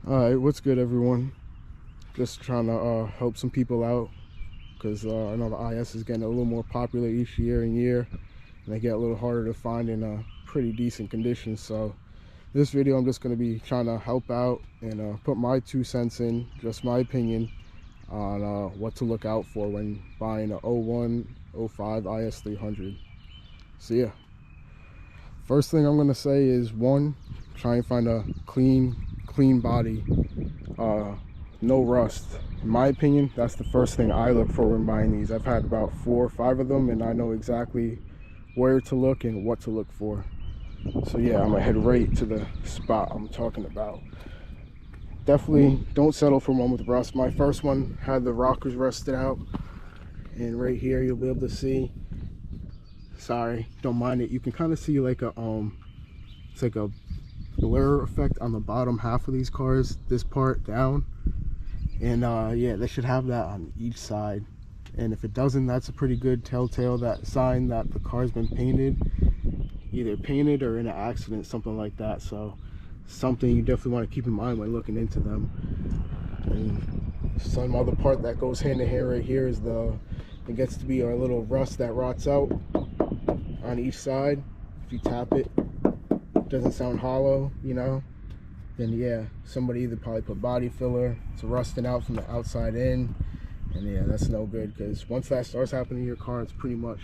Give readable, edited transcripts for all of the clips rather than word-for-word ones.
Alright, what's good everyone? Just trying to help some people out because I know the IS is getting a little more popular each year and they get a little harder to find in pretty decent condition. So this video I'm just going to be trying to help out and put my 2 cents in, just my opinion on what to look out for when buying a 01, 05 IS300. So yeah, first thing I'm going to say is, one, try and find a clean body, no rust. In my opinion, that's the first thing I look for when buying these. I've had about 4 or 5 of them and I know exactly where to look and what to look for. So yeah, I'm gonna head right to the spot I'm talking about. Definitely don't settle for one with rust. My first one had the rockers rusted out, and right here you'll be able to see, sorry, don't mind it, you can kind of see like a it's like a blur effect on the bottom half of these cars, this part down. And yeah, they should have that on each side, and if it doesn't, that's a pretty good telltale, that sign that the car's been painted, either painted or in an accident, something like that. So something you definitely want to keep in mind when looking into them. And some other part that goes hand in hand right here is it gets to be a little rust that rots out on each side. If you tap it, doesn't sound hollow, you know, then yeah, somebody either probably put body filler, it's rusting out from the outside in, and yeah, that's no good, because once that starts happening to your car, it's pretty much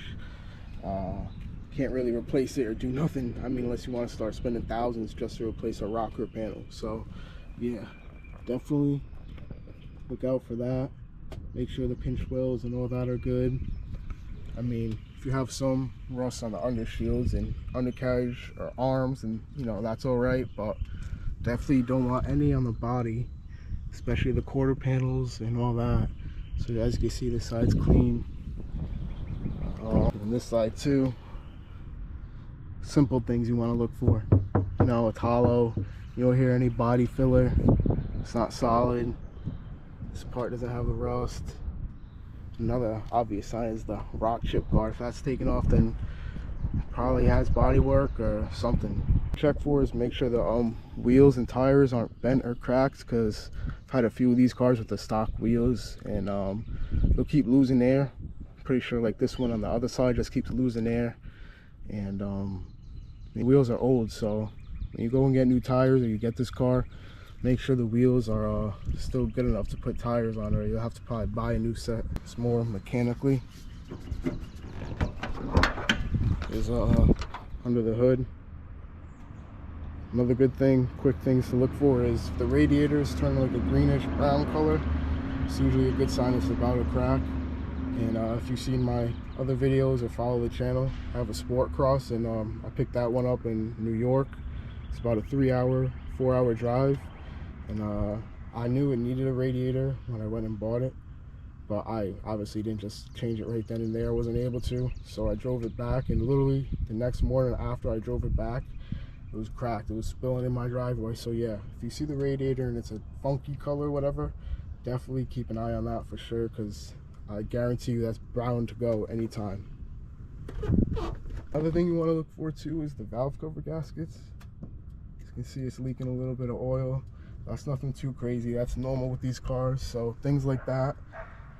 can't really replace it or do nothing. I mean, unless you want to start spending thousands just to replace a rocker panel. So yeah, definitely look out for that. Make sure the pinch wells and all that are good. I mean, if you have some rust on the undershields and undercarriage or arms, and you know, that's all right, but definitely don't want any on the body, especially the quarter panels and all that. So as you can see, this side's clean, and this side too. Simple things you want to look for, you know, it's hollow, you don't hear any body filler, it's not solid, this part doesn't have the rust. Another obvious sign is the rock chip guard. If that's taken off, then it probably has body work or something. Check for is make sure the wheels and tires aren't bent or cracked, because I've had a few of these cars with the stock wheels and they'll keep losing air. I'm pretty sure like this one on the other side just keeps losing air. And the wheels are old, so when you go and get new tires or you get this car, make sure the wheels are still good enough to put tires on, or you'll have to probably buy a new set. It's more mechanically. Is under the hood. Another good thing, quick things to look for, is if the radiators turn like a greenish brown color, it's usually a good sign it's about to crack. And if you've seen my other videos or follow the channel, I have a Sport Cross, and I picked that one up in New York. It's about a 4-hour drive, and I knew it needed a radiator when I went and bought it, but I obviously didn't just change it right then and there. I wasn't able to, so I drove it back, and literally the next morning after I drove it back, it was cracked. It was spilling in my driveway. So yeah, if you see the radiator and it's a funky color, whatever, definitely keep an eye on that for sure, because I guarantee you that's bound to go anytime. Another thing you want to look for too is the valve cover gaskets. As you can see, it's leaking a little bit of oil. That's nothing too crazy, that's normal with these cars. So things like that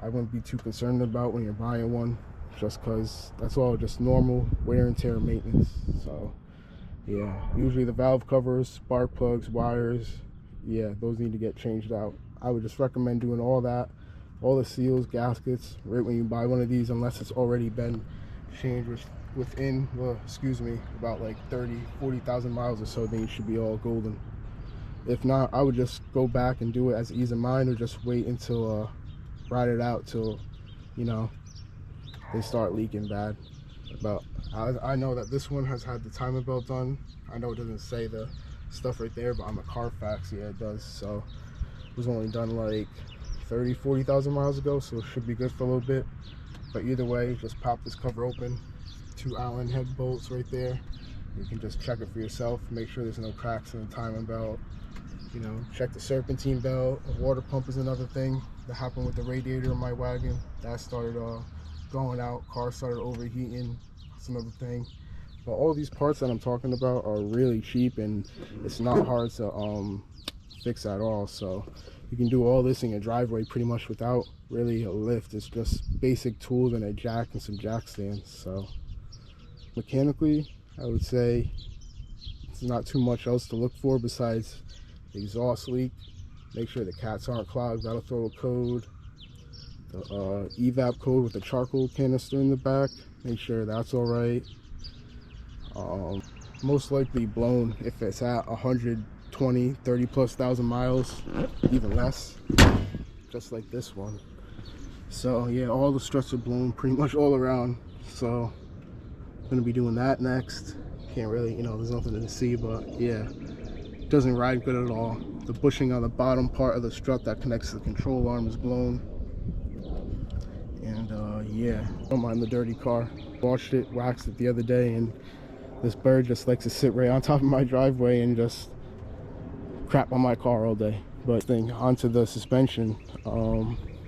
I wouldn't be too concerned about when you're buying one, just because that's all just normal wear and tear maintenance. So yeah, usually the valve covers, spark plugs, wires, yeah, those need to get changed out. I would just recommend doing all that, all the seals, gaskets, right when you buy one of these, unless it's already been changed within, well, excuse me, about like 40,000 miles or so, then you should be all golden. If not, I would just go back and do it as ease of mind, or just wait until ride it out till, you know, they start leaking bad. But I know that this one has had the timing belt done. I know it doesn't say the stuff right there, but on the Carfax, yeah, it does. So it was only done like 40,000 miles ago, so it should be good for a little bit. But either way, just pop this cover open, 2 Allen head bolts right there. You can just check it for yourself, make sure there's no cracks in the timing belt. You know, check the serpentine belt. A water pump is another thing that happened with the radiator in my wagon. That started going out, car started overheating. That's another thing. But all these parts that I'm talking about are really cheap, and it's not hard to fix at all. So you can do all this in your driveway pretty much without really a lift. It's just basic tools and a jack and some jack stands. So mechanically, I would say it's not too much else to look for besides the exhaust leak. Make sure the cats aren't clogged. That'll throw a code. The evap code with the charcoal canister in the back. Make sure that's all right. Most likely blown if it's at 120, 30 plus thousand miles, even less, just like this one. So yeah, all the struts are blown pretty much all around. So I'm gonna be doing that next. Can't really, you know, there's nothing to see, but yeah, it doesn't ride good at all. The bushing on the bottom part of the strut that connects to the control arm is blown. And yeah, don't mind the dirty car. Washed it, waxed it the other day, and this bird just likes to sit right on top of my driveway and just crap on my car all day. But thing onto the suspension,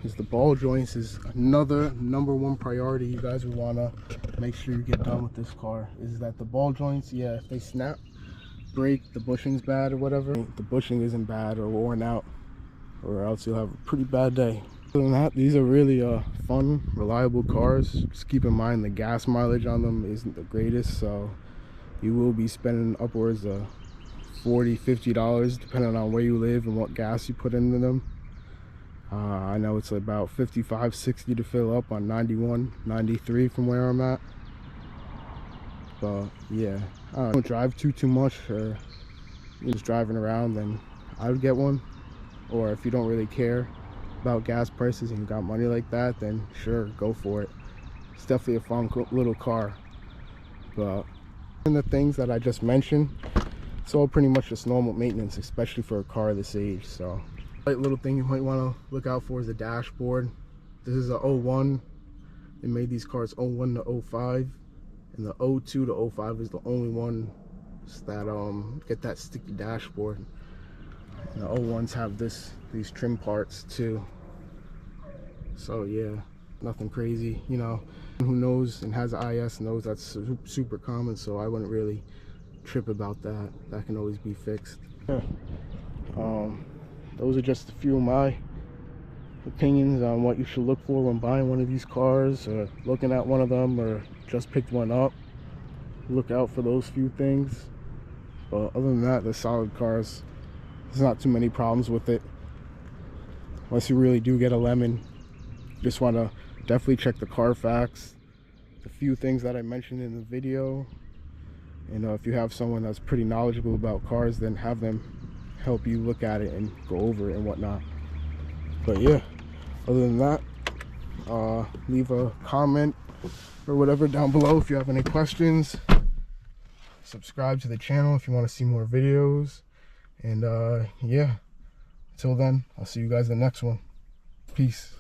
is the ball joints is another #1 priority you guys would want to make sure you get done with this car. Is that the ball joints, yeah, if they snap, break, the bushing's bad or whatever, the bushing isn't bad or worn out, or else you'll have a pretty bad day. Other than that, these are really fun, reliable cars. Just keep in mind the gas mileage on them isn't the greatest, so you will be spending upwards of $40, $50 depending on where you live and what gas you put into them. I know it's about $55, $60 to fill up on 91, 93 from where I'm at. But yeah, I don't drive too much, or you're just driving around, then I would get one. Or if you don't really care about gas prices and you got money like that, then sure, go for it. It's definitely a fun little car. But and the things that I just mentioned, it's all pretty much just normal maintenance, especially for a car this age. So right little thing you might want to look out for is the dashboard. This is a 01. They made these cars 01 to 05, and the 02 to 05 is the only one that get that sticky dashboard. And the 01s have these trim parts too. So yeah, nothing crazy, you know. Who knows and has IS knows that's super common, so I wouldn't really trip about that. That can always be fixed. Yeah. Those are just a few of my opinions on what you should look for when buying one of these cars, or looking at one of them, or just picked one up. Look out for those few things. But other than that, they're solid cars. There's not too many problems with it, unless you really do get a lemon. You just want to definitely check the Carfax, the few things that I mentioned in the video. And if you have someone that's pretty knowledgeable about cars, then have them help you look at it and go over it and whatnot. But yeah, other than that, leave a comment or whatever down below if you have any questions. Subscribe to the channel if you want to see more videos. And yeah, until then, I'll see you guys in the next one. Peace.